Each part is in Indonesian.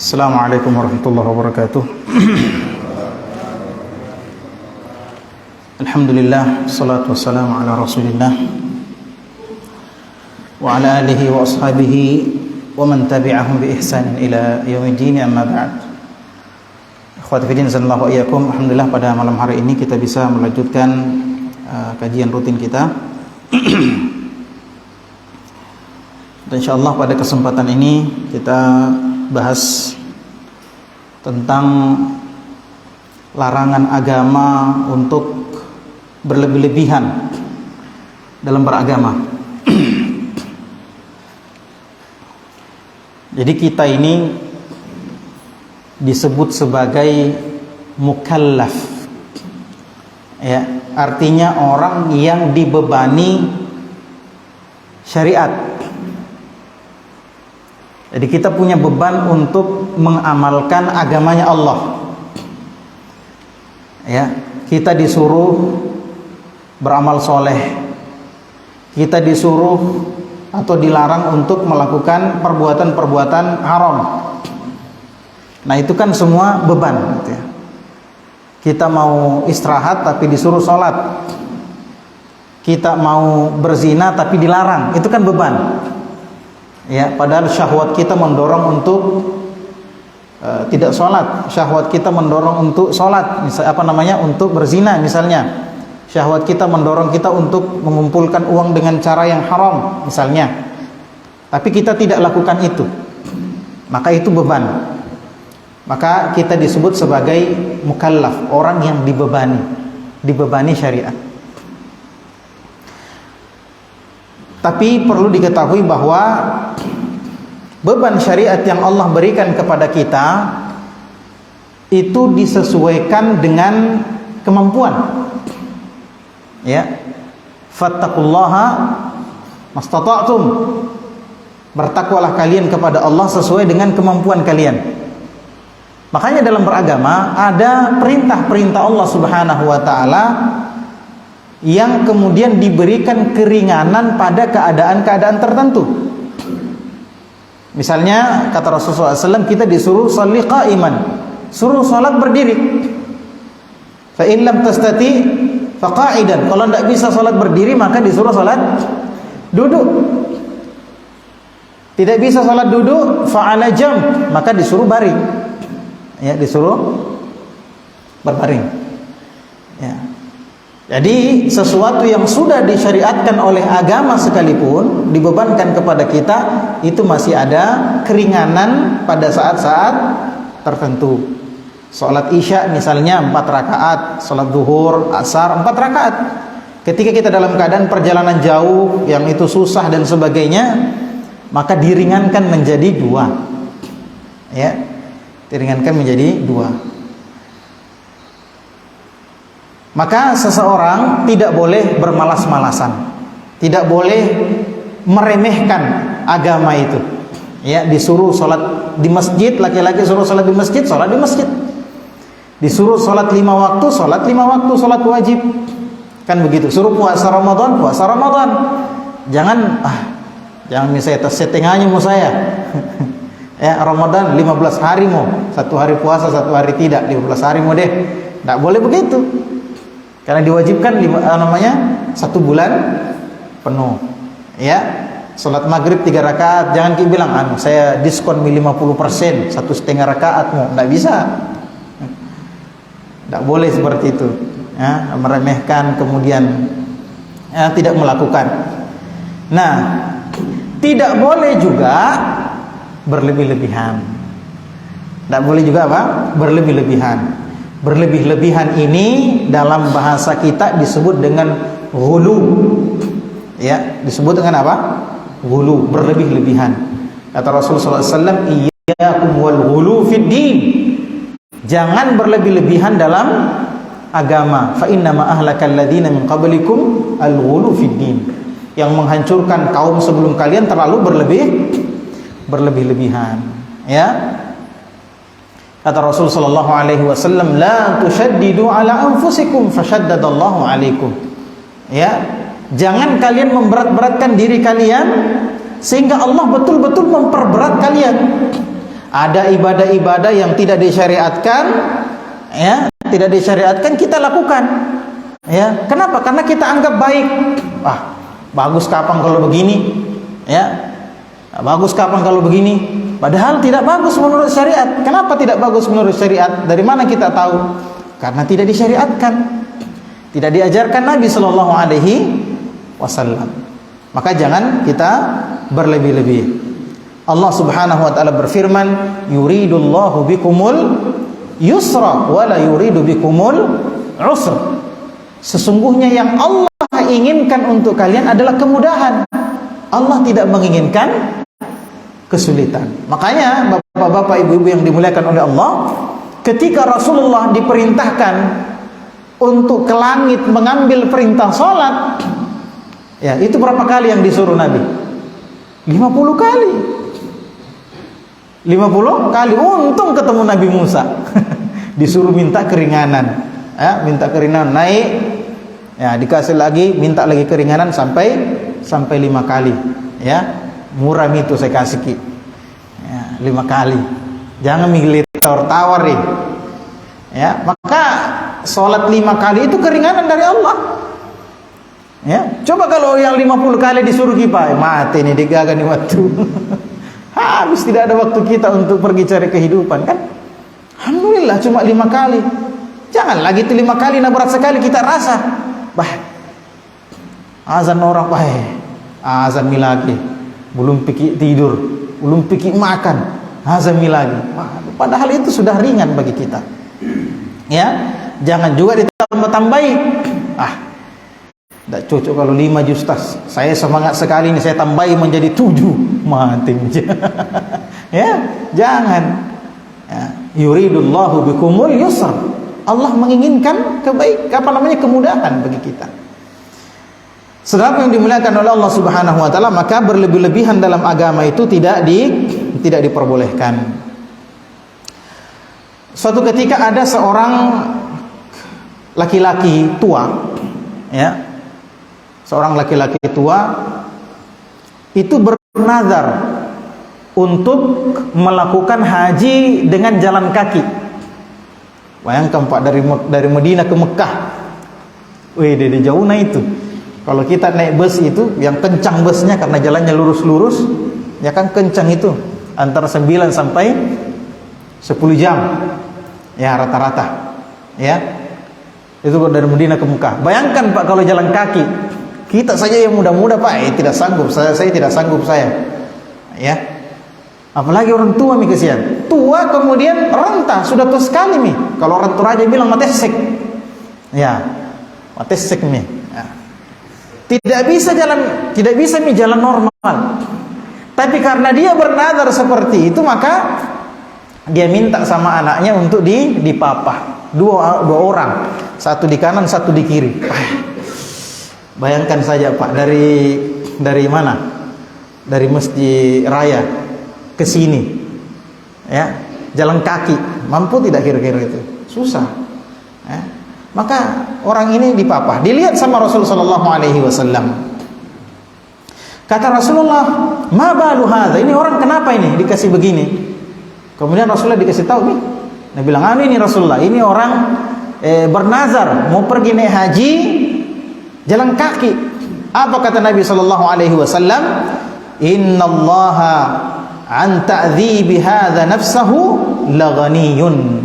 Assalamualaikum warahmatullahi wabarakatuh. Alhamdulillah, salatu wassalamu ala rasulillah wa ala alihi wa ashabihi wa man tabi'ahum bi ihsanin ila yaumiddin, amma ba'd. Ikhwati fillah, sallallahu iyyakum. Alhamdulillah, pada malam hari ini kita bisa melanjutkan kajian rutin kita. Dan insyaallah pada kesempatan ini kita bahas tentang larangan agama untuk berlebih-lebihan dalam beragama. Jadi kita ini disebut sebagai mukallaf, ya, artinya orang yang dibebani syariat. Jadi kita punya beban untuk mengamalkan agamanya Allah. Ya, kita disuruh beramal soleh. Kita disuruh atau dilarang untuk melakukan perbuatan-perbuatan haram. Nah, itu kan semua beban, gitu ya. Kita mau istirahat tapi disuruh sholat. Kita mau berzina tapi dilarang, itu kan beban. Ya, padahal syahwat kita mendorong untuk tidak sholat, syahwat kita mendorong untuk sholat, untuk berzina misalnya. Syahwat kita mendorong kita untuk mengumpulkan uang dengan cara yang haram misalnya. Tapi kita tidak lakukan itu, maka itu beban. Maka kita disebut sebagai mukallaf, orang yang dibebani syariat. Tapi perlu diketahui bahwa beban syariat yang Allah berikan kepada kita itu disesuaikan dengan kemampuan. Ya. Fattaqullaha mastata'tum. Bertakwalah kalian kepada Allah sesuai dengan kemampuan kalian. Makanya dalam beragama ada perintah-perintah Allah Subhanahu wa taala yang kemudian diberikan keringanan pada keadaan-keadaan tertentu. Misalnya kata Rasulullah SAW, kita disuruh sholli qa'iman, suruh salat berdiri. Fa in lam tastati fa qa'idan. Kalau tidak bisa salat berdiri maka disuruh salat duduk. Tidak bisa salat duduk, fa ala jamb, maka disuruh baring. Ya, disuruh berbaring. Ya. Jadi sesuatu yang sudah disyariatkan oleh agama sekalipun dibebankan kepada kita, itu masih ada keringanan pada saat-saat tertentu. Salat Isya misalnya 4 rakaat, salat Zuhur, Asar 4 rakaat. Ketika kita dalam keadaan perjalanan jauh yang itu susah dan sebagainya, maka diringankan menjadi 2. Ya. Diringankan menjadi 2. Maka seseorang tidak boleh bermalas-malasan, tidak boleh meremehkan agama itu. Ya, disuruh sholat di masjid, laki-laki suruh sholat di masjid, sholat di masjid. Disuruh sholat 5 waktu, sholat 5 waktu, sholat wajib. Kan begitu. Suruh puasa Ramadan, puasa Ramadan. Jangan misalnya setengahnya mau saya. Ya, Ramadan 15 hari mau, 1 hari puasa, 1 hari tidak, 15 hari mau deh. Tidak boleh begitu. Karena diwajibkan 1 bulan penuh. Ya, sholat maghrib 3 rakaat, jangan kita bilang saya diskon 50%, 1,5 rakaat mau. Tidak bisa. Tidak boleh seperti itu. Ya, meremehkan kemudian tidak melakukan. Nah, tidak boleh juga berlebih-lebihan. Tidak boleh juga apa? Berlebih-lebihan. Berlebih-lebihan ini dalam bahasa kita disebut dengan ghulu. Ya, disebut dengan apa? Ghulu, berlebih-lebihan. Kata Rasulullah SAW, iyyakum wal ghulu fid din. Jangan berlebih-lebihan dalam agama. Fa innama ahlakal ladzina min qablikum al ghulu fid din. Yang menghancurkan kaum sebelum kalian terlalu berlebih-lebihan. Ya. Kata Rasul sallallahu alaihi wasallam, la tushaddidu ala anfusikum fashaddadallahu alaikum. Ya, jangan kalian memberat-beratkan diri kalian sehingga Allah betul-betul memperberat kalian. Ada ibadah-ibadah yang tidak disyariatkan, ya, tidak disyariatkan kita lakukan. Ya, kenapa? Karena kita anggap baik. Bagus kapan kalau begini? Ya. Bagus kapan kalau begini? Padahal tidak bagus menurut syariat. Kenapa tidak bagus menurut syariat? Dari mana kita tahu? Karena tidak disyariatkan, tidak diajarkan Nabi Shallallahu Alaihi Wasallam. Maka jangan kita berlebih-lebih. Allah Subhanahu Wa Taala berfirman, yuridullahu bikumul yusra wa la yuridu bikumul usra. Sesungguhnya yang Allah inginkan untuk kalian adalah kemudahan. Allah tidak menginginkan kesulitan. Makanya bapak-bapak, ibu-ibu yang dimuliakan oleh Allah, ketika Rasulullah diperintahkan untuk ke langit mengambil perintah sholat, ya, itu berapa kali yang disuruh Nabi? 50 kali. 50 kali. Untung ketemu Nabi Musa. Disuruh minta keringanan. Ya, minta keringanan, naik. Ya, dikasih lagi, minta lagi keringanan sampai 5 kali. Ya. Murah itu saya kasih ki. Ya, 5 kali. Jangan milih tawar-tawar nih. Ya, maka sholat 5 kali itu keringanan dari Allah. Ya, coba kalau yang 50 kali disuruh kita, mati nih digagal nih waktu. Habis, tidak ada waktu kita untuk pergi cari kehidupan kan? Alhamdulillah cuma 5 kali. Jangan lagi itu 5 kali, nah berat sekali kita rasa. Azan orang, azan lagi. Belum pikir tidur, belum pikir makan, hazami lagi. Padahal itu sudah ringan bagi kita. Ya, jangan juga ditambah-tambahi. Tidak cocok kalau 5 justas. Saya semangat sekali ini, saya tambahi menjadi 7. Mati. Ya, jangan. Ya, yuridullahu bikumul yusra. Allah menginginkan kemudahan bagi kita. Saudara yang dimuliakan oleh Allah Subhanahu Wa Taala, maka berlebih-lebihan dalam agama itu tidak diperbolehkan. Suatu ketika ada seorang laki-laki tua, ya, seorang laki-laki tua itu bernazar untuk melakukan haji dengan jalan kaki. Bayangkan Pak, dari Madinah ke Mekah, di jauh itu. Kalau kita naik bus itu, yang kencang busnya karena jalannya lurus-lurus, ya kan kencang itu, antara 9 sampai 10 jam, ya rata-rata, ya. Itu dari Madinah ke Mekah. Bayangkan Pak kalau jalan kaki, kita saja yang muda-muda Pak, tidak sanggup. Saya tidak sanggup saya, ya. Apalagi orang tua mi kesian. Tua kemudian rentah, sudah tua sekali mi. Kalau orang tua aja bilang matesek, ya, matesek mi. Ya. Tidak bisa jalan normal. Tapi karena dia bernazar seperti itu, maka dia minta sama anaknya untuk dipapah. Dua orang. satu di kanan, satu di kiri. Bayangkan saja Pak, dari mana? Dari Masjid Raya ke sini, ya, jalan kaki, mampu tidak kira-kira itu? Susah. Ya. Maka orang ini dipapah, dilihat sama Rasulullah SAW. Kata Rasulullah, ma balu hadza, ini orang kenapa ini dikasih begini? Kemudian Rasulullah dikasih tahu nih, dia bilang, ini Rasulullah, ini orang bernazar mau pergi naik haji jalan kaki. Apa kata Nabi SAW? Innallaha an ta'dzibi hadza nafsahu laghaniyun.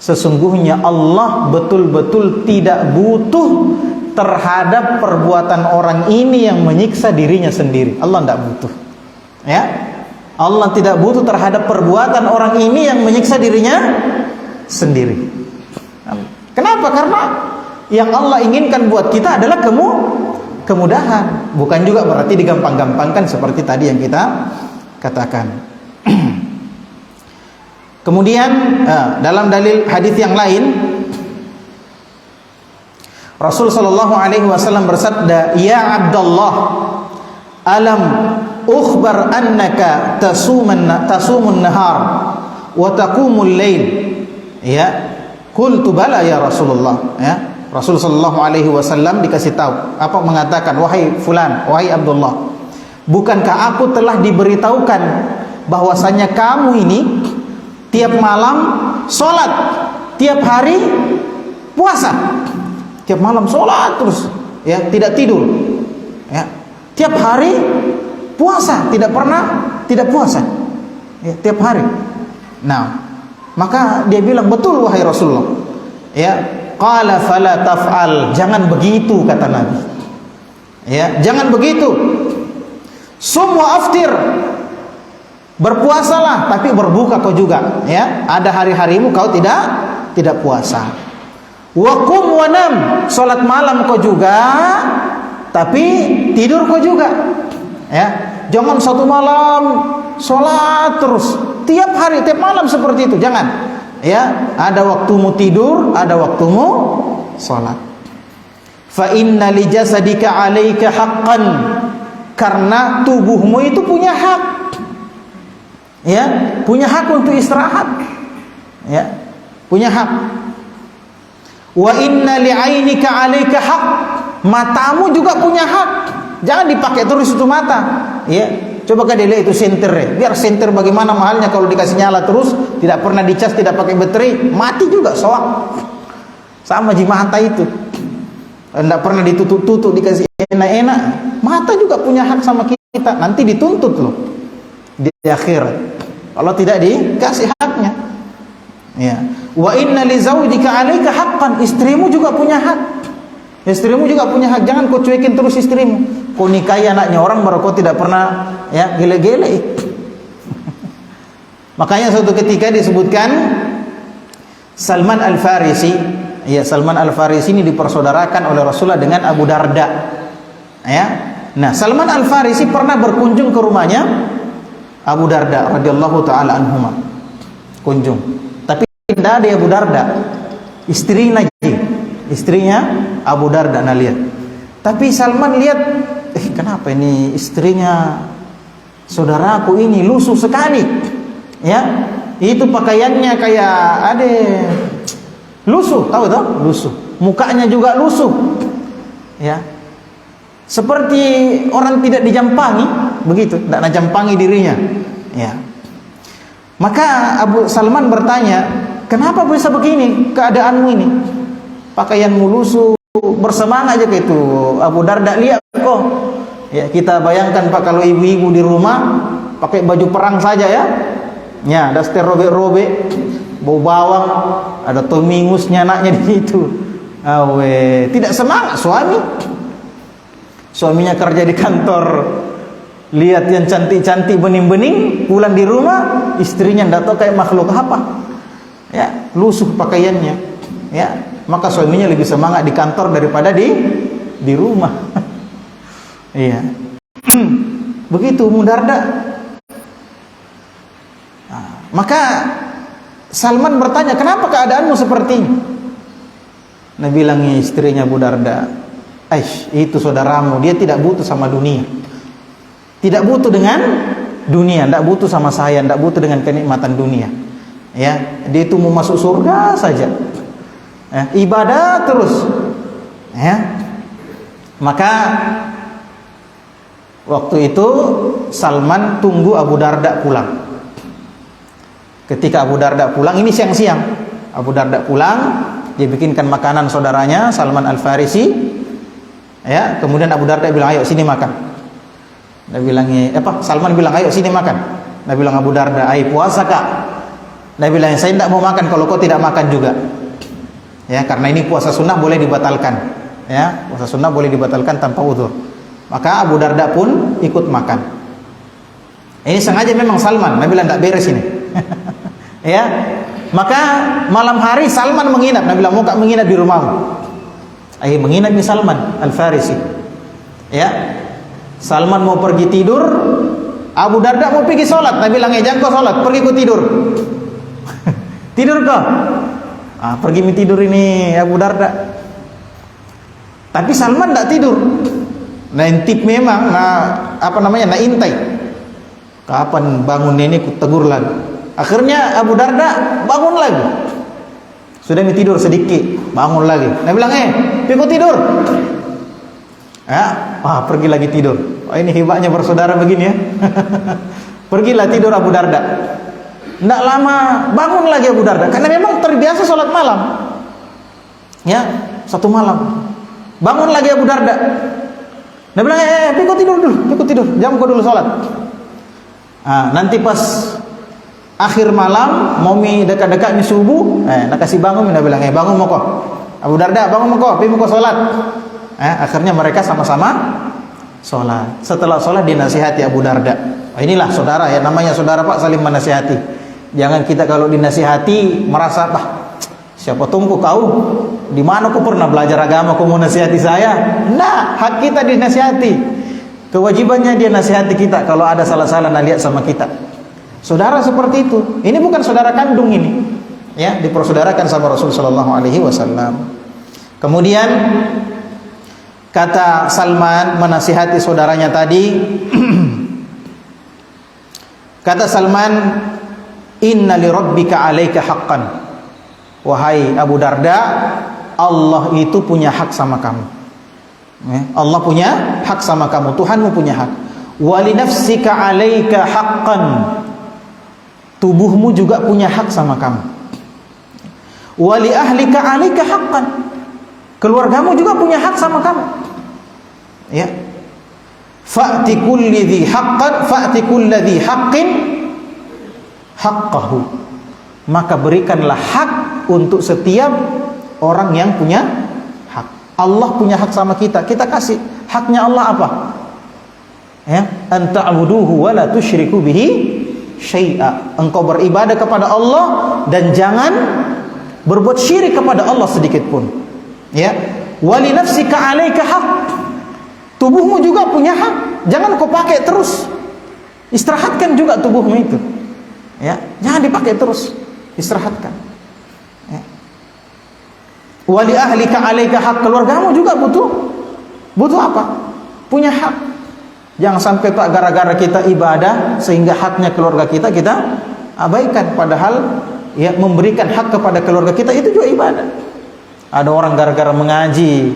Sesungguhnya Allah betul-betul tidak butuh terhadap perbuatan orang ini yang menyiksa dirinya sendiri. Allah tidak butuh. Ya, Allah tidak butuh terhadap perbuatan orang ini yang menyiksa dirinya sendiri. Kenapa? Karena yang Allah inginkan buat kita adalah kemudahan. Bukan juga berarti digampang-gampangkan seperti tadi yang kita katakan. Kemudian dalam dalil hadis yang lain, Rasul sallallahu alaihi wasallam bersabda, "Ya Abdullah, alam ukhbar annaka tasumun nahar wa taqumul lail?" Ya, qultu bala ya Rasulullah. Ya, Rasul sallallahu alaihi wasallam dikasih tahu, apa mengatakan, "Wahai fulan, wahai Abdullah, bukankah aku telah diberitahukan bahwasanya kamu ini tiap malam sholat, tiap hari puasa." Tiap malam sholat terus, ya, tidak tidur, ya. Tiap hari puasa, tidak pernah tidak puasa, ya, tiap hari. Nah, maka dia bilang, betul wahai Rasulullah. Ya, qala fala taf'al, jangan begitu kata Nabi. Ya, jangan begitu. Sum wa aftir, berpuasalah tapi berbuka kau juga. Ya, ada hari-harimu kau tidak puasa. Waqum wa nam, salat malam kau juga, tapi tidur kau juga. Ya, jangan satu malam salat terus, tiap hari, tiap malam seperti itu, jangan. Ya, ada waktumu tidur, ada waktumu salat. Fa inna li jasadika 'alaika haqqan, karena tubuhmu itu punya hak. Ya, punya hak untuk istirahat. Ya, punya hak. Wa inna li'ainika 'alaika haq, matamu juga punya hak. Jangan dipakai terus itu mata. Ya, coba kan dilihat itu senter ya. Biar senter bagaimana mahalnya kalau dikasih nyala terus, tidak pernah dicas, tidak pakai baterai, mati juga soak. Sama ji mata itu. Tidak pernah ditutup-tutup, dikasih enak-enak. Mata juga punya hak sama kita. Nanti dituntut loh di akhirat kalau tidak dikasih haknya. Ya. Wa inna li zaujika 'alaika haqqan, istrimu juga punya hak. Istrimu juga punya hak, jangan kau cuekin terus istrimu. Kau nikahi anaknya orang baru kau tidak pernah ya gele-gele. Makanya suatu ketika disebutkan Salman Al-Farisi, ya, Salman Al-Farisi ini dipersaudarakan oleh Rasulullah dengan Abu Darda. Ya. Nah, Salman Al-Farisi pernah berkunjung ke rumahnya Abu Darda radhiyallahu taala anhuma. Kunjung. Tidak ada Abu Darda, istrinya Abu Darda. Nah, lihat. Tapi Salman lihat, kenapa ini istrinya saudaraku ini lusuh sekali. Ya, itu pakaiannya kayak ada lusuh, tahu toh? Lusuh. Mukanya juga lusuh. Ya. Seperti orang tidak dijampangi, begitu, tidak najampangi dirinya. Ya. Maka Abu Salman bertanya, kenapa bisa begini keadaanmu ini? Pakaianmu lusuh, bersemangat aja kayak itu. Abu Darda lihat kok. Ya, kita bayangkan Pak, kalau ibu-ibu di rumah pakai baju perang saja ya. Ya, daster robek-robek, bau bawang, ada tomingusnya anaknya di situ. Awe, tidak semangat suami. Suaminya kerja di kantor, lihat yang cantik-cantik bening-bening, pulang di rumah istrinya tidak tahu kayak makhluk apa. Ya, lusuh pakaiannya. Ya, maka suaminya lebih semangat di kantor daripada di rumah. Iya. Begitu Ummu Darda. Nah, maka Salman bertanya, kenapa keadaanmu seperti ini? Nabi bilang istrinya Abu Darda, "Aish, itu saudaramu, dia tidak butuh sama dunia. Tidak butuh dengan dunia, tidak butuh sama saya, tidak butuh dengan kenikmatan dunia. Ya, dia itu mau masuk surga saja. Ya, ibadah terus." Ya. Maka waktu itu Salman tunggu Abu Darda pulang. Ketika Abu Darda pulang, ini siang-siang, Abu Darda pulang, dia bikinkan makanan saudaranya Salman Al-Farisi. Ya, kemudian Abu Darda bilang, "Ayo sini makan." Dia bilang, Salman bilang, "Ayo sini makan." Dia bilang, "Abu Darda, ayo puasa Kak." Dia bilang, "Saya tidak mau makan kalau kau tidak makan juga." Ya, karena ini puasa sunnah boleh dibatalkan. Ya, puasa sunnah boleh dibatalkan tanpa uzur. Maka Abu Darda pun ikut makan. Ini sengaja memang Salman, Nabi bilang, "Tidak beres ini." Ya, maka malam hari Salman menginap. Nabi bilang, "Mau tak menginap di rumahmu?" Ayo menginap di Salman Al-Farisi. Ya, Salman mau pergi tidur, Abu Darda mau pergi sholat. Nabi bilang, "Jangan kau sholat, pergi kau tidur." Tidur kau? Pergi tidur ini Abu Darda. Tapi Salman tidak tidur. Nah, intip memang, intai. Kapan bangun ini ku tegur lagi. Akhirnya Abu Darda bangun lagi. Sudah tidur sedikit, bangun lagi. Nabi bilang, "Pergi tidur." Ya, pergi lagi tidur. Ini hebatnya bersaudara begini ya. Pergilah tidur Abu Darda. Tidak lama bangun lagi Abu Darda, karena memang terbiasa sholat malam. Ya, satu malam bangun lagi Abu Darda. Dia bilang, "Pergi tidur dulu, pergi tidur. Jam kau dulu sholat." Nanti pas akhir malam, mau dekat-dekat subuh, nak kasih bangun. Dia bilang, "Bangun mau kau. Abu Darda, bangun mau kau, pergi mau kau sholat." Akhirnya mereka sama-sama sholat. Setelah sholat dinasihati Abu Darda. Inilah saudara ya, namanya saudara Pak, saling menasihati. Jangan kita kalau dinasihati merasa, siapa tunggu kau? Di mana kau pernah belajar agama kau mau nasihati saya? Nah, hak kita dinasihati. Kewajibannya dia nasihati kita kalau ada salah-salah lihat sama kita. Saudara seperti itu. Ini bukan saudara kandung ini. Ya, dipersaudarakan sama Rasul sallallahu alaihi wasallam. Kemudian kata Salman menasihati saudaranya tadi. Kata Salman, "Inna li rabbika 'alaika haqqan." Wahai Abu Darda, Allah itu punya hak sama kamu. Allah punya hak sama kamu, Tuhanmu punya hak. Wa li nafsika 'alaika haqqan. Tubuhmu juga punya hak sama kamu. Wa li ahlika 'alaika haqqan. Keluargamu juga punya hak sama kamu. Ya. Fa'ti kulli dhi haqqan, fa'ti kulli dhi haqqin haqqahu. Maka berikanlah hak untuk setiap orang yang punya hak. Allah punya hak sama kita, kita kasih. Haknya Allah apa? Ya, an ta'buduhu wa la tusyriku bihi syai'a. Engkau beribadah kepada Allah dan jangan berbuat syirik kepada Allah sedikit pun. Ya, wa li nafsika 'alaika haqq. Tubuhmu juga punya hak. Jangan kau pakai terus. Istirahatkan juga tubuhmu itu. Ya, jangan dipakai terus. Istirahatkan. Ya. Wa li ahlika 'alaika haqq. Keluargamu juga butuh apa? Punya hak. Jangan sampai Pak gara-gara kita ibadah sehingga haknya keluarga kita abaikan, padahal ya memberikan hak kepada keluarga kita itu juga ibadah. Ada orang gara-gara mengaji,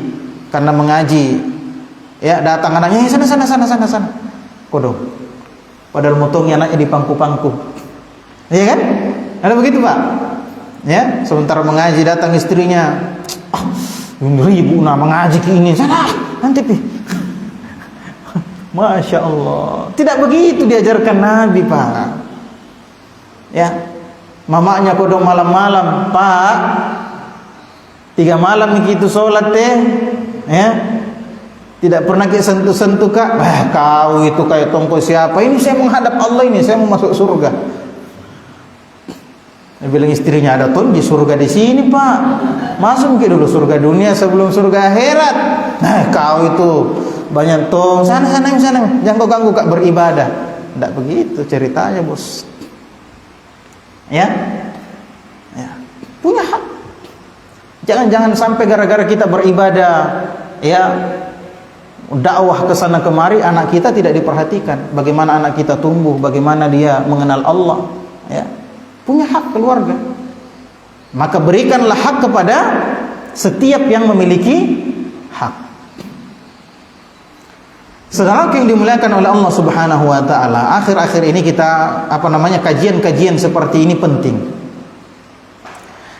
karena mengaji ya datang anaknya, sana. Kodong. Padahal motongnya anaknya di pangku-pangku. Iya kan? Ada begitu, Pak? Ya, sementara mengaji datang istrinya, ribu mengaji ke ini, sana nanti pi. Masya Allah. Tidak begitu diajarkan Nabi, Pak. Ya, mamanya kodong malam-malam, Pak. 3 malam begitu sholat teh, ya. Tidak pernah kita sentuh-sentuh Kak. Kau itu kayak tongko siapa? Ini saya menghadap Allah, ini saya mau masuk surga. Dia bilang istrinya, ada tuh di surga di sini, Pak. Masuk dulu surga dunia sebelum surga akhirat. Kau itu banyak tong, sana, jangan kau ganggu Kak beribadah. Tidak begitu ceritanya, Bos. Ya, punya hak. Jangan sampai gara-gara kita beribadah, ya, dakwah ke sana kemari, anak kita tidak diperhatikan. Bagaimana anak kita tumbuh, bagaimana dia mengenal Allah, ya. Punya hak keluarga. Maka berikanlah hak kepada setiap yang memiliki hak. Saudara yang dimuliakan oleh Allah Subhanahu wa taala, akhir-akhir ini kita kajian-kajian seperti ini penting.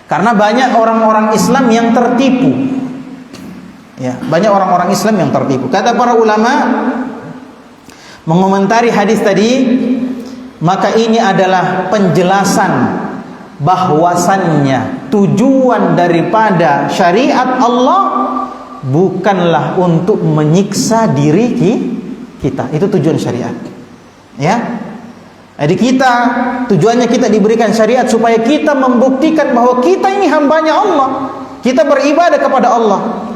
Karena banyak orang-orang Islam yang tertipu. Ya, banyak orang-orang Islam yang tertipu. Kata para ulama mengomentari hadis tadi, maka ini adalah penjelasan bahwasannya tujuan daripada syariat Allah bukanlah untuk menyiksa diri kita. Itu tujuan syariat. Ya. Jadi tujuannya kita diberikan syariat supaya kita membuktikan bahwa kita ini hambanya Allah. Kita beribadah kepada Allah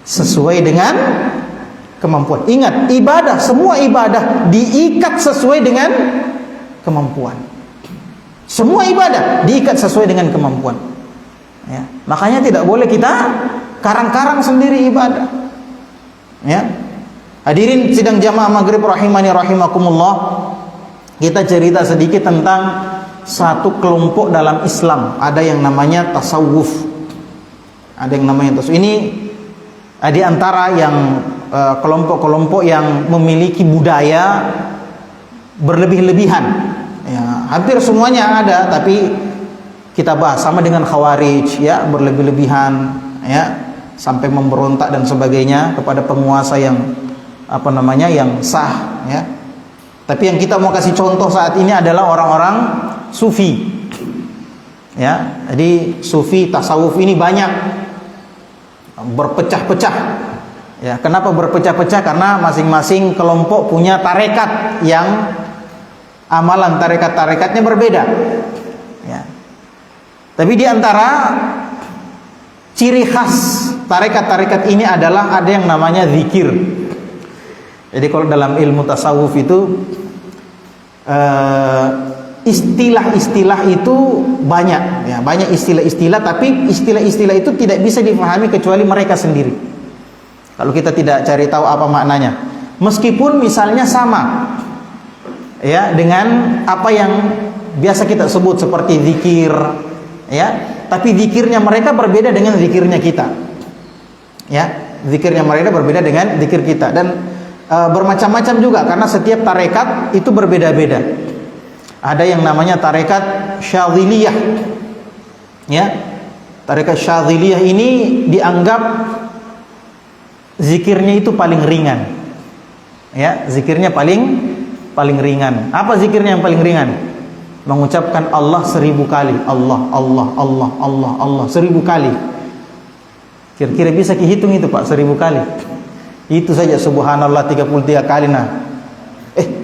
sesuai dengan kemampuan. Ingat, semua ibadah diikat sesuai dengan kemampuan. Semua ibadah diikat sesuai dengan kemampuan. Ya. Makanya tidak boleh kita karang-karang sendiri ibadah. Ya. Hadirin sidang jamaah maghrib rahimani rahimakumullah. Kita cerita sedikit tentang satu kelompok dalam Islam. Ada yang namanya tasawuf. Ada yang namanya tasawuf. Ini di antara yang kelompok-kelompok yang memiliki budaya berlebih-lebihan. Ya, hampir semuanya ada, tapi kita bahas sama dengan khawarij, ya, berlebih-lebihan, ya, sampai memberontak dan sebagainya kepada penguasa yang yang sah, ya. Tapi yang kita mau kasih contoh saat ini adalah orang-orang sufi. Ya, jadi sufi tasawuf ini banyak berpecah-pecah. Ya, kenapa berpecah-pecah? Karena masing-masing kelompok punya tarekat yang amalan tarekat-tarekatnya berbeda. Ya. Tapi di antara ciri khas tarekat-tarekat ini adalah ada yang namanya zikir. Jadi kalau dalam ilmu tasawuf itu istilah-istilah itu banyak, ya, banyak istilah-istilah, tapi istilah-istilah itu tidak bisa dipahami kecuali mereka sendiri. Kalau kita tidak cari tahu apa maknanya, meskipun misalnya sama, ya, dengan apa yang biasa kita sebut seperti zikir, ya, tapi zikirnya mereka berbeda dengan zikirnya kita, ya, zikirnya mereka berbeda dengan zikir kita, dan bermacam-macam juga karena setiap tarekat itu berbeda-beda. Ada yang namanya tarekat Syadziliyah. Ya. Tarekat Syadziliyah ini dianggap zikirnya itu paling ringan. Ya, zikirnya paling ringan. Apa zikirnya yang paling ringan? Mengucapkan Allah 1000 kali. Allah, Allah, Allah, Allah, Allah 1000 kali. Kira-kira bisa dihitung itu, Pak, 1000 kali. Itu saja subhanallah 33 kali. Nah,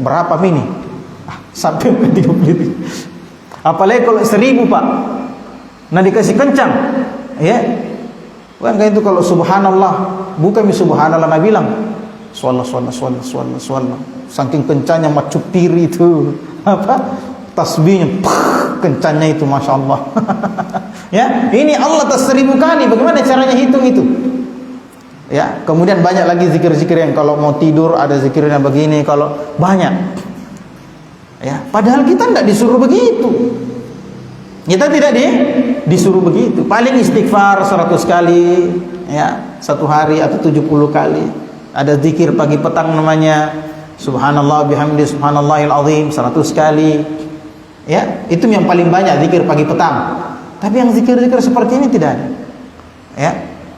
berapa ini? Sampai 33. Apalagi kalau 1000, Pak. Nah, dikasih kencang, ya. Bukan itu kalau subhanallah, bukan subhanallah Nabi bilang swalla. Saking kencangnya macu tiri itu. Apa? Tasbihnya kencangnya itu, Masya Allah. Ya, ini Allah tas 1000 kali. Bagaimana caranya hitung itu? Ya, kemudian banyak lagi zikir-zikir yang kalau mau tidur ada zikirnya begini, kalau banyak. Ya, padahal kita tidak disuruh begitu. Kita tidak disuruh begitu. Paling istighfar 100 kali, ya, satu hari atau 70 kali. Ada zikir pagi petang namanya subhanallah bihamdi subhanallahil azim 100 kali. Ya, itu yang paling banyak zikir pagi petang. Tapi yang zikir-zikir seperti ini tidak ada. Ya,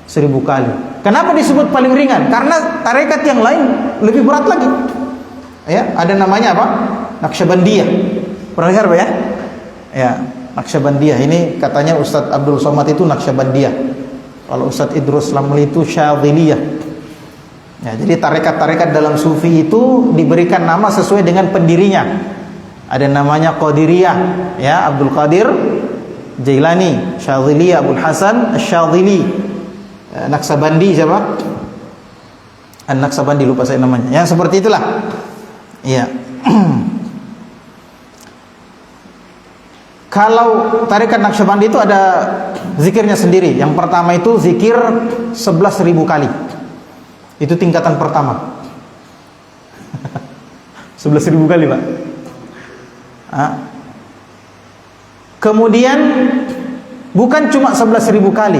1000 kali. Kenapa disebut paling ringan? Karena tarekat yang lain lebih berat lagi. Ya, ada namanya apa? Naqsyabandiyah. Pernah dengar, Pak, ya? Ya, Naqsyabandiyah. Ini katanya Ustadz Abdul Somad itu Naqsyabandiyah. Kalau Ustadz Idrus Lamli itu Syadziliyah. Ya, jadi tarekat-tarekat dalam sufi itu diberikan nama sesuai dengan pendirinya. Ada namanya Qadiriyah, ya, Abdul Qadir Jailani, Syadziliyah, Abdul Hasan Asy-Syadzili. Naqsyabandi siapa? An-Naqsyabandi, lupa saya namanya. Ya, seperti itulah. Iya. Kalau tarekat Naqsyabandi itu ada zikirnya sendiri. Yang pertama itu zikir 11.000 kali. Itu tingkatan pertama. 11.000 kali, Pak. Kemudian bukan cuma 11.000 kali.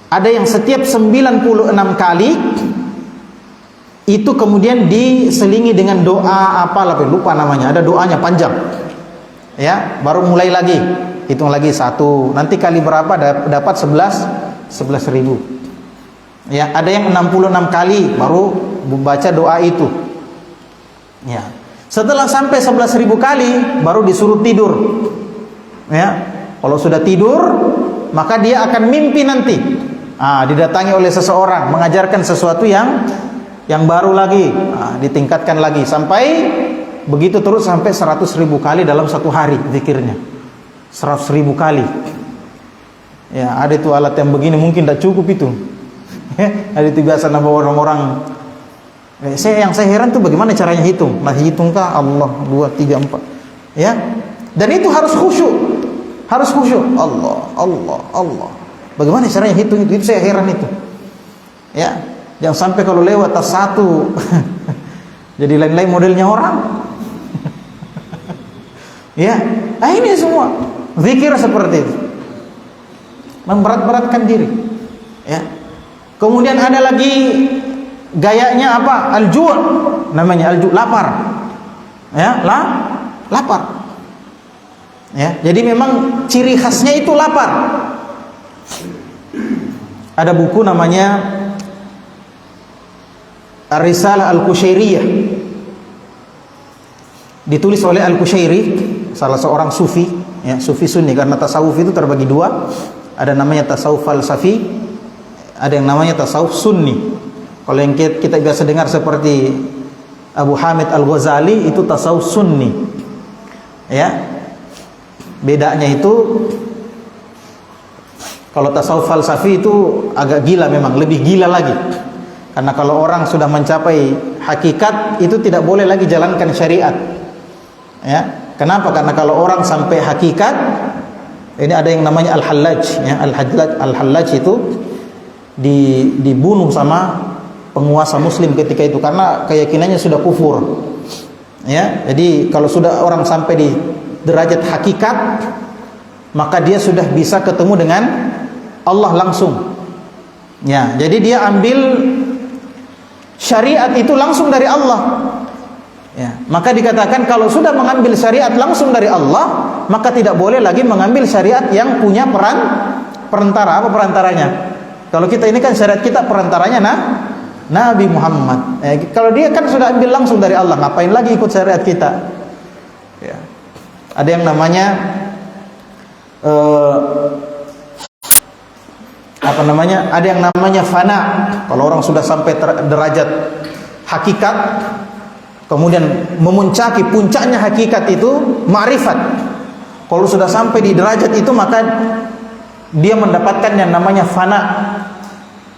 Ada yang setiap 96 kali itu kemudian diselingi dengan doa apalah, lupa namanya. Ada doanya panjang. Ya, baru mulai lagi. Hitung lagi 1. Nanti kali berapa dapat 11.000. Ya, ada yang 66 kali baru membaca doa itu. Ya. Setelah sampai 11.000 kali baru disuruh tidur. Ya. Kalau sudah tidur, maka dia akan mimpi nanti. Didatangi oleh seseorang mengajarkan sesuatu yang baru lagi, ditingkatkan lagi sampai begitu terus sampai 100.000 kali dalam satu hari zikirnya. 100.000 kali. Ya, ada itu alat yang begini mungkin tidak cukup itu. Ada itu biasa nama orang-orang. Yang saya heran tuh bagaimana caranya hitung. Masih hitungkah Allah 2, 3, 4. Ya. Dan itu harus khusyuk. Harus khusyuk. Allah. Bagaimana caranya hitung itu? Itu saya heran itu. Ya. Jangan sampai kalau lewat tas 1 jadi lain-lain modelnya orang. Ya. Ini semua zikir seperti itu. Memberat-beratkan diri. Ya. Kemudian ada lagi gayanya apa? Al-ju', namanya al-ju', lapar. Ya, lapar. Ya, jadi memang ciri khasnya itu lapar. Ada buku namanya Ar-Risalah Al-Qushairiyah. Ditulis oleh Al-Qushairi, salah seorang sufi, ya, sufi sunni, karena tasawuf itu terbagi dua. Ada namanya tasawuf falsafi, ada yang namanya tasawuf sunni. Kalau yang kita biasa dengar seperti Abu Hamid Al-Ghazali itu tasawuf sunni. Ya. Bedanya itu kalau tasawuf falsafi itu agak gila, memang lebih gila lagi. Karena kalau orang sudah mencapai hakikat itu tidak boleh lagi jalankan syariat. Ya. Kenapa? Karena kalau orang sampai hakikat, ini ada yang namanya Al-Hallaj, ya. Al-Hallaj itu dibunuh sama penguasa muslim ketika itu karena keyakinannya sudah kufur. Ya, jadi kalau sudah orang sampai di derajat hakikat, maka dia sudah bisa ketemu dengan Allah langsung. Ya, jadi dia ambil syariat itu langsung dari Allah. Ya, maka dikatakan kalau sudah mengambil syariat langsung dari Allah, maka tidak boleh lagi mengambil syariat yang punya perantara. Apa perantaranya? Kalau kita ini kan syariat kita perantaranya Nabi Muhammad. Kalau dia kan sudah ambil langsung dari Allah, ngapain lagi ikut syariat kita? Ya. Ada yang namanya Ada yang namanya fana. Kalau orang sudah sampai derajat hakikat, kemudian memuncaki puncaknya hakikat itu ma'rifat. Kalau sudah sampai di derajat itu, maka dia mendapatkan yang namanya fana.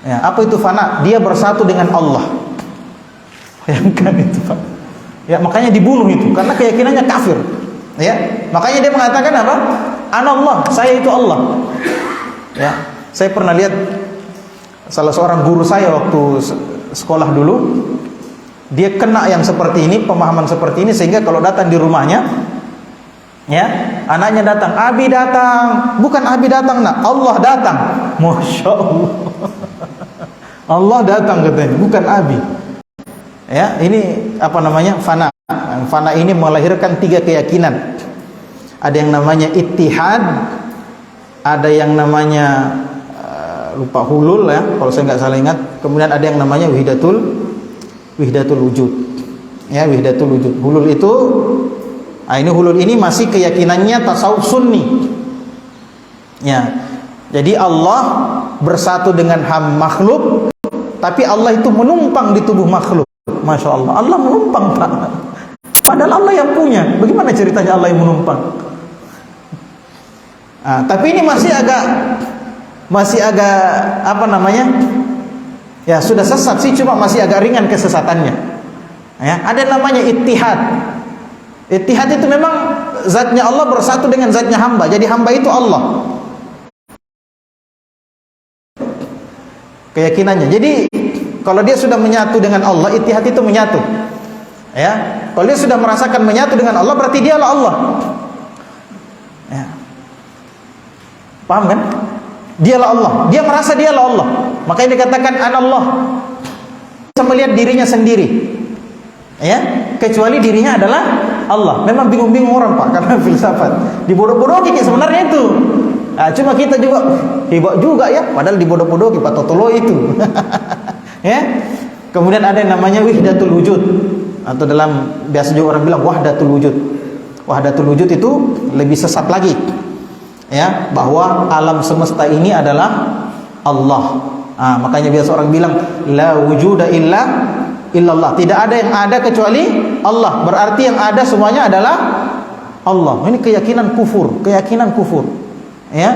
Ya, apa itu fana? Dia bersatu dengan Allah. Bayangkan itu, Pak. Ya, makanya dibunuh itu karena keyakinannya kafir. Ya, makanya dia mengatakan apa? Anallah, saya itu Allah. Ya, saya pernah lihat salah seorang guru saya waktu sekolah dulu, dia kena yang seperti ini, pemahaman seperti ini, sehingga kalau datang di rumahnya, ya, anaknya datang, Abi datang, bukan Abi datang, nak, Allah datang. Masya Allah. Allah datang katanya, bukan Abi. Ya, ini apa namanya? Fana. Fana ini melahirkan 3 keyakinan. Ada yang namanya ittihad, ada yang namanya lupa hulul, ya, kalau saya nggak salah ingat. Kemudian ada yang namanya wahdatul wujud. Ya, wahdatul wujud. Hulul itu, ini hulul ini masih keyakinannya tasawuf sunni. Ya. Jadi Allah bersatu dengan makhluk, tapi Allah itu menumpang di tubuh makhluk. Masya Allah, Allah menumpang, Pak. Padahal Allah yang punya. Bagaimana ceritanya Allah yang menumpang? Tapi ini masih agak apa namanya? Ya, sudah sesat sih, cuma masih agak ringan kesesatannya. Ya, ada namanya ittihad. Ittihad itu memang zatnya Allah bersatu dengan zatnya hamba. Jadi hamba itu Allah. Keyakinannya. Jadi kalau dia sudah menyatu dengan Allah, ittihad itu menyatu. Ya. Kalau dia sudah merasakan menyatu dengan Allah, berarti dialah Allah. Ya. Paham kan? Dialah Allah. Dia merasa dialah Allah. Makanya dikatakan anallah. Bisa melihat dirinya sendiri. Ya, kecuali dirinya adalah Allah. Memang bingung-bingung orang, Pak, karena filsafat. Dibodoh-bodohi sebenarnya itu. Nah, cuma kita juga hebat juga ya, padahal dibodoh-bodohi Pak Totolo itu. Ya. Kemudian ada yang namanya wahdatul wujud, atau dalam biasa juga orang bilang wahdatul wujud. Wahdatul wujud itu lebih sesat lagi. Ya, bahwa alam semesta ini adalah Allah. Makanya biasa orang bilang la wujuda illallah. Tidak ada yang ada kecuali Allah. Berarti yang ada semuanya adalah Allah. Ini keyakinan kufur, Ya,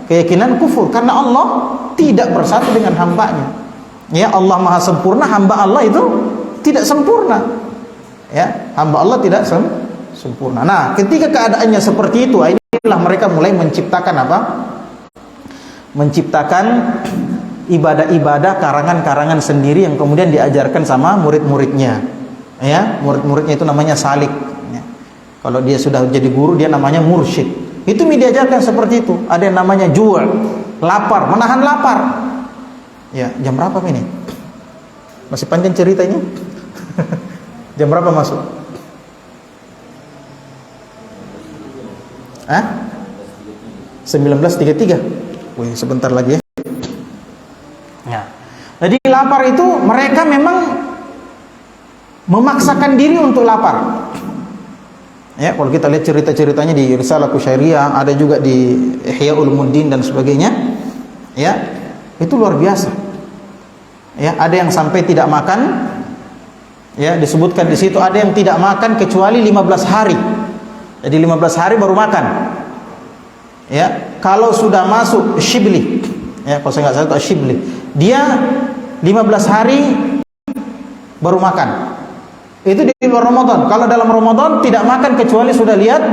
keyakinan kufur karena Allah tidak bersatu dengan hambanya. Ya, Allah Maha sempurna, hamba Allah itu tidak sempurna. Ya, hamba Allah tidak sempurna. Nah, ketika keadaannya seperti itu, inilah mereka mulai menciptakan apa? Menciptakan ibadah-ibadah karangan-karangan sendiri yang kemudian diajarkan sama murid-muridnya. Ya, murid-muridnya itu namanya salik. Ya. Kalau dia sudah jadi guru, dia namanya mursyid. Itu diajarkan seperti itu. Ada yang namanya ju', lapar, menahan lapar. Ya, jam berapa ini? Masih panjang ceritanya? Jam berapa masuk? 19.33. Wih, sebentar lagi ya. Ya. Jadi lapar itu mereka memang memaksakan diri untuk lapar. Ya, kalau kita lihat cerita-ceritanya di Risalah Qusyairia, ada juga di Ihya Ulumuddin dan sebagainya. Ya, itu luar biasa. Ya, ada yang sampai tidak makan. Ya, disebutkan di situ ada yang tidak makan kecuali 15 hari. Jadi 15 hari baru makan. Ya, kalau sudah masuk Shibli, ya, kalau saya nggak salah itu Shibli, dia 15 hari baru makan. Itu di luar Ramadan. Kalau dalam Ramadan tidak makan kecuali sudah lihat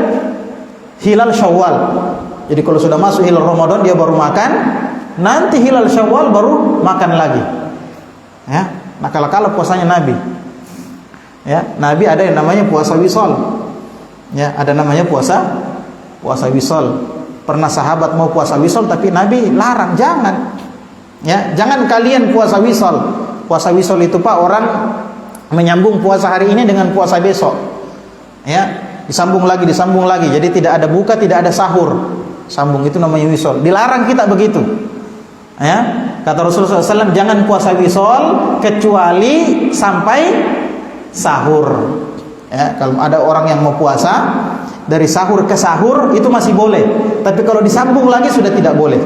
hilal Syawal. Jadi kalau sudah masuk hilal Ramadan dia baru makan, nanti hilal Syawal baru makan lagi. Ya, nah kalau puasanya Nabi. Ya, Nabi ada yang namanya puasa wisol. Ya, ada namanya puasa wisol. Pernah sahabat mau puasa wisol tapi Nabi larang, jangan. Ya, jangan kalian puasa wisol. Puasa wisol itu Pak, orang menyambung puasa hari ini dengan puasa besok. Ya, disambung lagi. Jadi tidak ada buka, tidak ada sahur. Sambung, itu namanya wisol. Dilarang kita begitu. Ya, kata Rasulullah SAW, jangan puasa wisol kecuali sampai sahur. Ya, kalau ada orang yang mau puasa dari sahur ke sahur itu masih boleh, tapi kalau disambung lagi sudah tidak boleh.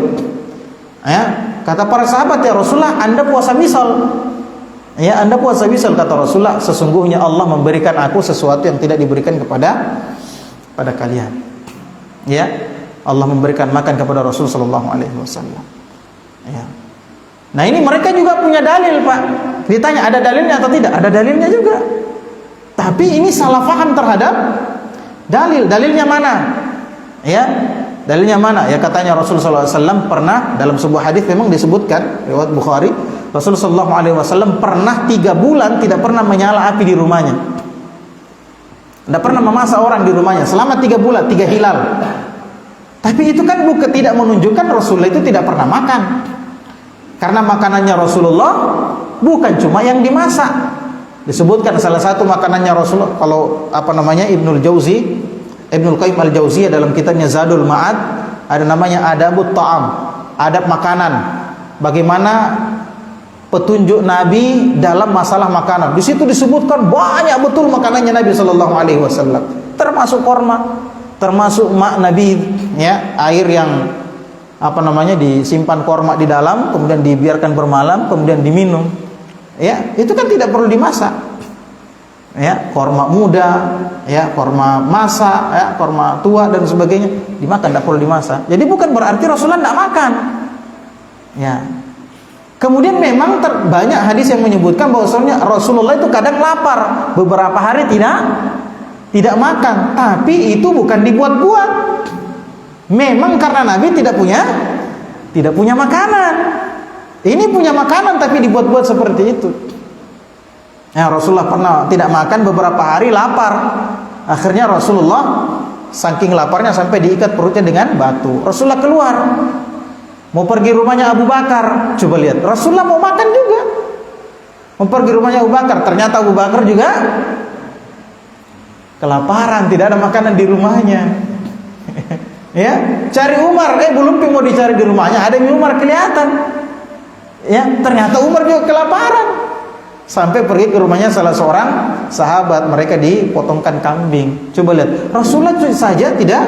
Ya, kata para sahabat, ya Rasulullah, Anda puasa wisol. Ya, Anda puasa wisol, kata Rasulullah, sesungguhnya Allah memberikan aku sesuatu yang tidak diberikan kepada kalian. Ya, Allah memberikan makan kepada Rasul sallallahu alaihi wasallam. Ya. Nah, ini mereka juga punya dalil, Pak. Ditanya ada dalilnya atau tidak? Ada dalilnya juga. Tapi ini salah faham terhadap dalil. Dalilnya mana? Ya, dalilnya mana? Ya, katanya Rasulullah SAW pernah dalam sebuah hadis memang disebutkan riwayat Bukhari, Rasulullah SAW pernah 3 bulan tidak pernah menyala api di rumahnya. Tidak pernah memasak orang di rumahnya selama 3 bulan, 3 hilal. Tapi itu kan bukan tidak menunjukkan Rasulullah itu tidak pernah makan. Karena makanannya Rasulullah bukan cuma yang dimasak. Disebutkan salah satu makanannya Rasulullah, kalau Ibnul Qayyim al-Jauziyah dalam kitabnya Zadul Ma'ad, ada namanya Adabut Ta'am, adab makanan. Bagaimana petunjuk Nabi dalam masalah makanan. Di situ disebutkan banyak betul makanannya Nabi sallallahu alaihi wasallam. Termasuk korma, termasuk mak Nabi, ya, air yang disimpan korma di dalam, kemudian dibiarkan bermalam, kemudian diminum. Ya, itu kan tidak perlu dimasak. Ya, korma muda, ya, korma masa, ya, korma tua dan sebagainya dimakan, tidak perlu dimasak. Jadi bukan berarti Rasulullah tidak makan. Ya. Kemudian memang banyak hadis yang menyebutkan bahwasanya Rasulullah itu kadang lapar, beberapa hari tidak tidak makan, tapi itu bukan dibuat-buat. Memang karena Nabi tidak punya makanan. Ini punya makanan tapi dibuat-buat seperti itu. Ya, Rasulullah pernah tidak makan beberapa hari, lapar. Akhirnya Rasulullah saking laparnya sampai diikat perutnya dengan batu. Rasulullah keluar mau pergi rumahnya Abu Bakar. Coba lihat, Rasulullah mau makan juga, mau pergi rumahnya Abu Bakar. Ternyata Abu Bakar juga kelaparan, tidak ada makanan di rumahnya. Ya, cari Umar, belum mau dicari di rumahnya, ada Umar kelihatan. Ya, ternyata Umar juga kelaparan. Sampai pergi ke rumahnya salah seorang sahabat, mereka dipotongkan kambing. Coba lihat, Rasulullah saja tidak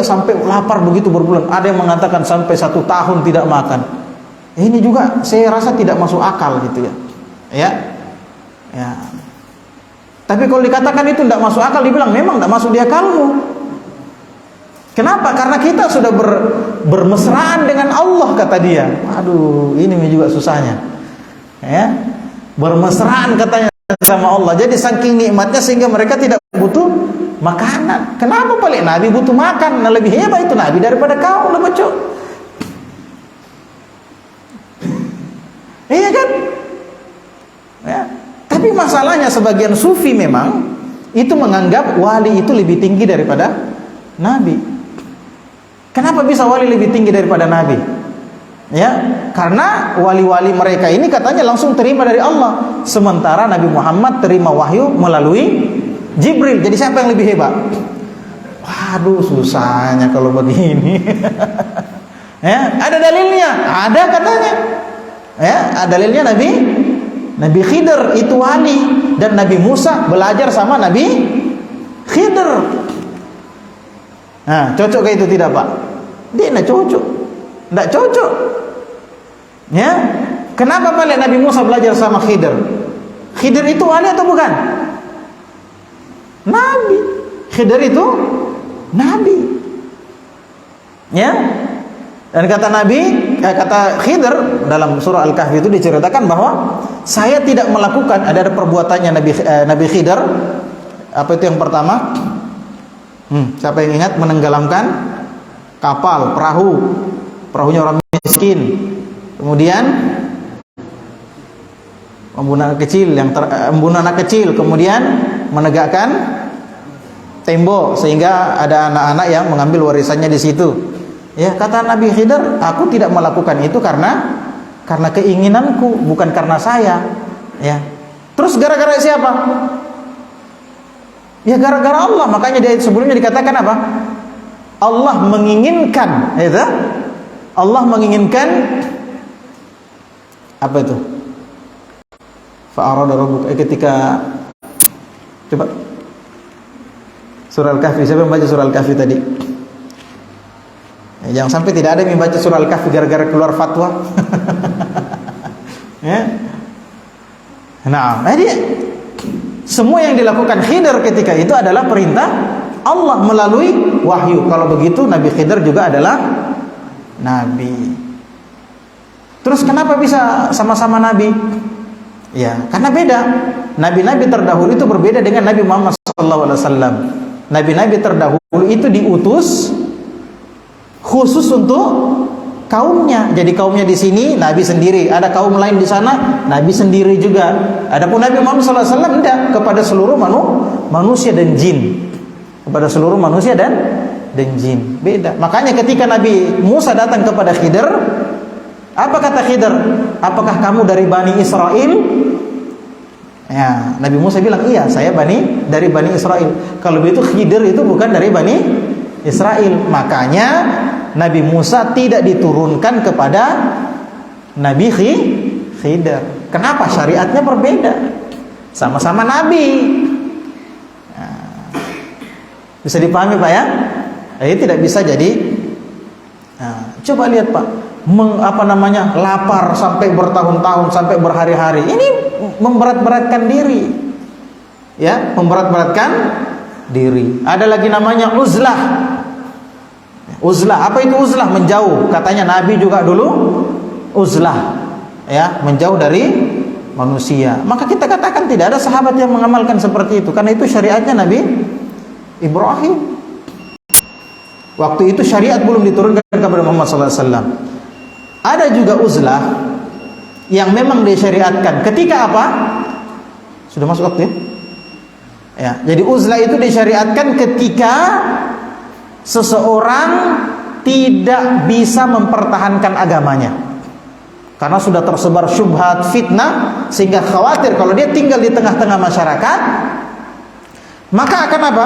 sampai lapar begitu berbulan. Ada yang mengatakan sampai 1 tahun tidak makan. Ini juga saya rasa tidak masuk akal gitu ya. Ya. Tapi kalau dikatakan itu tidak masuk akal, dibilang memang tidak masuk di akalmu. Kenapa? Karena kita sudah bermesraan dengan Allah, kata dia. Aduh, ini juga susahnya. Ya, bermesraan katanya sama Allah. Jadi saking nikmatnya sehingga mereka tidak butuh makanan. Kenapa paling Nabi butuh makan? Nah, lebih hebat itu Nabi daripada kau, udah bacot. Iya kan? Ya. Tapi masalahnya sebagian sufi memang itu menganggap wali itu lebih tinggi daripada Nabi. Kenapa bisa wali lebih tinggi daripada Nabi? Ya, karena wali-wali mereka ini katanya langsung terima dari Allah, sementara Nabi Muhammad terima wahyu melalui Jibril. Jadi siapa yang lebih hebat? Waduh, susahnya kalau begini. Ya, ada dalilnya, ada katanya. Ya, ada dalilnya Nabi Khidir itu wali dan Nabi Musa belajar sama Nabi Khidir. Nah, cocok kayak itu tidak, Pak? Dia tidak cocok. Tidak cocok. Ya. Kenapa paling Nabi Musa belajar sama Khidir? Khidir itu wali atau bukan? Nabi. Khidir itu Nabi. Ya. Dan kata Khidir dalam surah Al-Kahfi itu diceritakan bahwa saya tidak melakukan, ada perbuatannya Nabi Khidir. Apa itu yang pertama? Siapa yang ingat? Menenggelamkan kapal, perahunya orang miskin. Kemudian membunuh anak kecil, kemudian menegakkan tembok sehingga ada anak-anak yang mengambil warisannya di situ. Ya, kata Nabi Khidir, aku tidak melakukan itu karena keinginanku, bukan karena saya. Ya. Terus gara-gara siapa? Ya gara-gara Allah. Makanya di sebelumnya dikatakan apa? Allah menginginkan, itu. Allah menginginkan apa itu? Fa'arada rabbuka, ketika coba surah Al-Kahfi, siapa yang baca surah Al-Kahfi tadi? Ya, jangan sampai tidak ada yang membaca surah Al-Kahfi gara-gara keluar fatwa. Ya. Nah, jadi semua yang dilakukan Khidir ketika itu adalah perintah Allah melalui wahyu. Kalau begitu Nabi Khidir juga adalah Nabi. Terus kenapa bisa sama-sama Nabi? Ya, karena beda. Nabi-nabi terdahulu itu berbeda dengan Nabi Muhammad SAW. Nabi-nabi terdahulu itu diutus khusus untuk kaumnya. Jadi kaumnya di sini Nabi sendiri, ada kaum lain di sana Nabi sendiri juga. Adapun Nabi Muhammad SAW tidak, kepada seluruh manusia dan jin. Kepada seluruh manusia dan jin. Beda. Makanya ketika Nabi Musa datang kepada Khidir, apa kata Khidir? Apakah kamu dari Bani Israel? Ya, Nabi Musa bilang, iya, saya dari Bani Israel. Kalau begitu Khidir itu bukan dari Bani Israel. Makanya Nabi Musa tidak diturunkan kepada Nabi Khidir. Kenapa? Syariatnya berbeda. Sama-sama Nabi. Nah, bisa dipahami Pak ya? Ini tidak bisa jadi. Nah, coba lihat Pak, lapar sampai bertahun-tahun, sampai berhari-hari. Ini memberat-beratkan diri. Ya, memberat-beratkan diri. Ada lagi namanya uzlah. Uzlah, apa itu uzlah? Menjauh. Katanya Nabi juga dulu uzlah, ya, menjauh dari manusia. Maka kita katakan tidak ada sahabat yang mengamalkan seperti itu, karena itu syariatnya Nabi Ibrahim. Waktu itu syariat belum diturunkan kepada Muhammad SAW. Ada juga uzlah yang memang disyariatkan ketika apa? Sudah masuk waktu ya? Ya, jadi uzlah itu disyariatkan ketika seseorang tidak bisa mempertahankan agamanya, karena sudah tersebar syubhat, fitnah, sehingga khawatir kalau dia tinggal di tengah-tengah masyarakat, maka akan apa?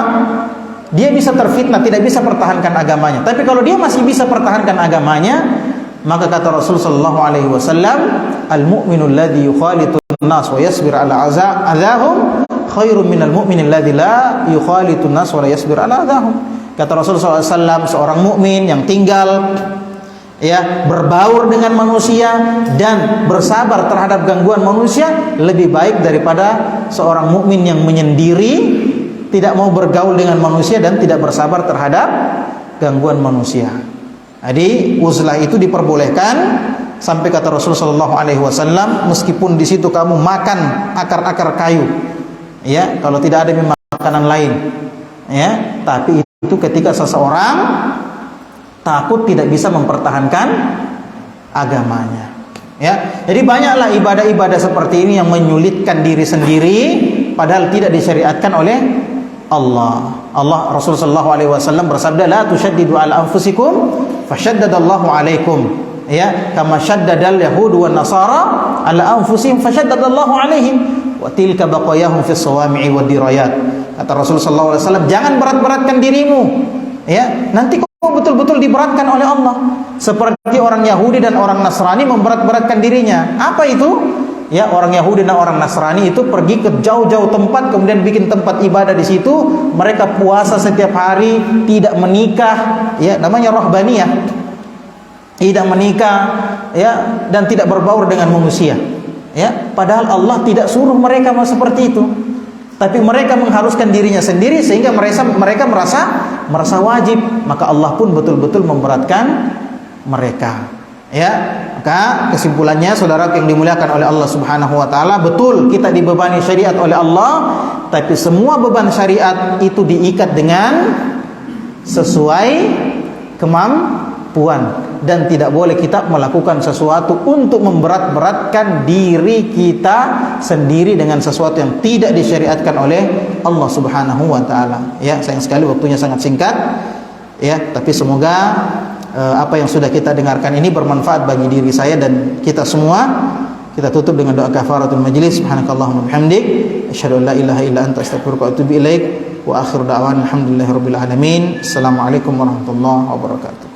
Dia bisa terfitnah, tidak bisa pertahankan agamanya. Tapi kalau dia masih bisa pertahankan agamanya, maka kata Rasul sallallahu alaihi wasallam, al-mu'minu alladhi yukhalitu an-nas wa yasbir ala adahum khairun minal mu'min alladhi la yukhalitu an-nas wa la yasbir ala adahum. Kata Rasul sallallahu alaihi wasallam, seorang mukmin yang tinggal ya berbaur dengan manusia dan bersabar terhadap gangguan manusia lebih baik daripada seorang mukmin yang menyendiri, tidak mau bergaul dengan manusia dan tidak bersabar terhadap gangguan manusia. Jadi uzlah itu diperbolehkan, sampai kata Rasulullah sallallahu alaihi wasallam, meskipun di situ kamu makan akar-akar kayu, ya, kalau tidak ada makanan lain, ya, tapi itu ketika seseorang takut tidak bisa mempertahankan agamanya. Ya, jadi banyaklah ibadah-ibadah seperti ini yang menyulitkan diri sendiri, padahal tidak disyariatkan oleh Allah. Rasul sallallahu alaihi wasallam bersabda, la tushaddidu ala anfusikum fashaddadallahu alaikum, ya, kama syaddadal yahud wan nasara ala anfusihim fashaddadallahu alaihim wa tilka baqayahum fis sawami'i wad dirayat. Kata Rasul sallallahu alaihi wasallam, jangan berat-beratkan dirimu, ya, nanti kau betul-betul diberatkan oleh Allah, seperti orang Yahudi dan orang Nasrani memberat-beratkan dirinya. Apa itu? Ya, orang Yahudi dan orang Nasrani itu pergi ke jauh-jauh tempat, kemudian bikin tempat ibadah di situ. Mereka puasa setiap hari, tidak menikah, ya, namanya rahbaniyah. Tidak menikah, ya, dan tidak berbaur dengan manusia. Ya, padahal Allah tidak suruh mereka seperti itu. Tapi mereka mengharuskan dirinya sendiri sehingga mereka merasa wajib. Maka Allah pun betul-betul memberatkan mereka. Ya, maka kesimpulannya saudara yang dimuliakan oleh Allah Subhanahu wa taala, betul kita dibebani syariat oleh Allah, tapi semua beban syariat itu diikat dengan sesuai kemampuan, dan tidak boleh kita melakukan sesuatu untuk memberat-beratkan diri kita sendiri dengan sesuatu yang tidak disyariatkan oleh Allah Subhanahu wa taala. Ya, sayang sekali waktunya sangat singkat. Ya, tapi semoga apa yang sudah kita dengarkan ini bermanfaat bagi diri saya dan kita semua. Kita tutup dengan doa kafaratul majlis. Subhanakallahumma bihamdik, asyhadu an la ilaha illa anta, astaghfiruka wa atubu ilaik. Wa akhiru da'wana alhamdulillahirabbil alamin. Assalamualaikum warahmatullahi wabarakatuh.